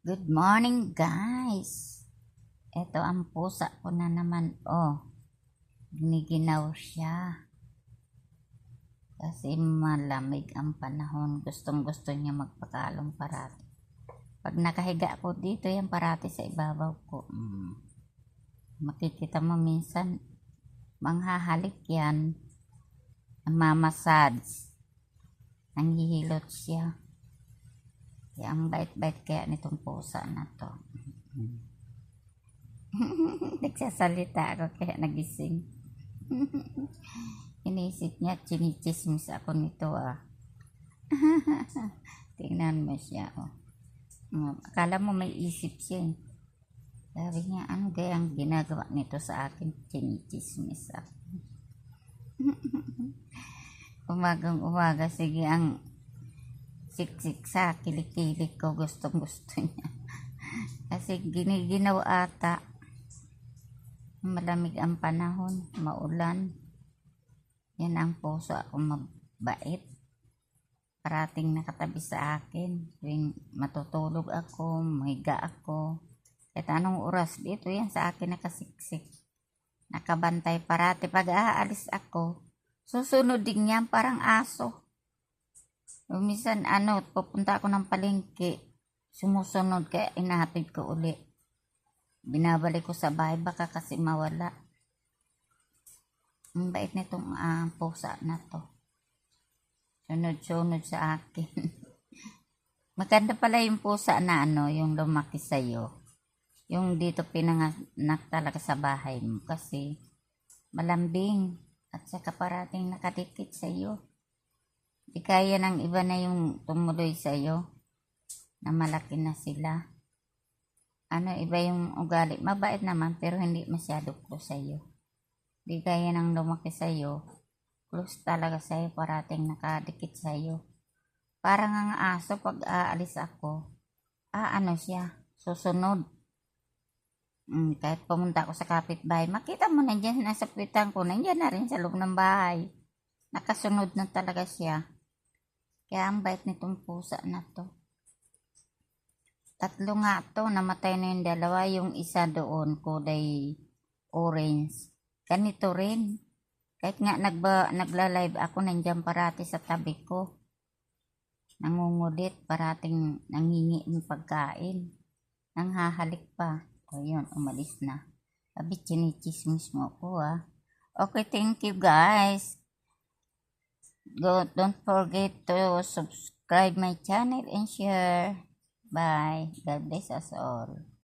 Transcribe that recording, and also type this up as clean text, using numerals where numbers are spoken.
Good morning, guys. Ito ang pusa ko na naman. Oh, giniginaw siya. Kasi malamig ang panahon. Gustong-gusto niya magpakalong parati. Pag nakahiga ako dito, yan parati sa ibabaw ko. Makikita mo minsan, manghahalik yan. Mamasage. Nanghihilot siya. Kaya ang bait-bait kaya nitong pusa na to. Nagsasalita ako kaya nagising. Inisip niya, chinichismis ako nito Tingnan mo siya Akala mo may isip siya Sabi niya, ano gayang ginagawa nito sa akin? Chinichismis ako. Umagang umaga, sige ang siksik sa kilik-kilik ko, gustong gusto niya. Kasi giniginaw ata. Malamig ang panahon, maulan. Yan ang puso ako, mabait. Parating nakatabi sa akin. Tuwing matutulog ako, mahiga ako. Kahit anong oras dito, yan sa akin nakasiksik. Nakabantay parati. Pag aalis ako, susunod din yan parang aso. Minsan pupunta ako ng palengke, sumusunod kaya inahatid ko uli. Binabalik ko sa bahay baka kasi mawala. Ang bait nitong pusa na to. Sunod-sunod sa akin. Maganda pala yung pusa na yung lumaki sa'yo. Yung dito pinanganak talaga sa bahay mo kasi malambing at saka parating nakadikit sa'yo. Di kaya ng iba na yung tumuloy sa'yo na malaki na sila. Iba yung ugali. Mabait naman pero hindi masyado close sa'yo. Di kaya ng lumaki sa'yo. Close talaga sa'yo, parating nakadikit sa'yo. Parang ang aso pag aalis ako, siya, susunod. Kahit pumunta ako sa kapitbahay, makita mo nandiyan, nasa pitan ko, nandiyan na rin sa loob ng bahay. Nakasunod na talaga siya. Kaya ang bait nitong pusa na to. 3 nga to, namatay na yung 2, yung isa doon, kulay orange. Ganito rin. Kahit nga nagla-live ako, nandiyan parati sa tabi ko. Nangungulit, parating nangingi ng pagkain. Nanghahalik pa. O yun, umalis na. Sabi, chinichismis mo ko Okay, thank you guys. Don't forget to subscribe my channel and share. Bye. God bless us all.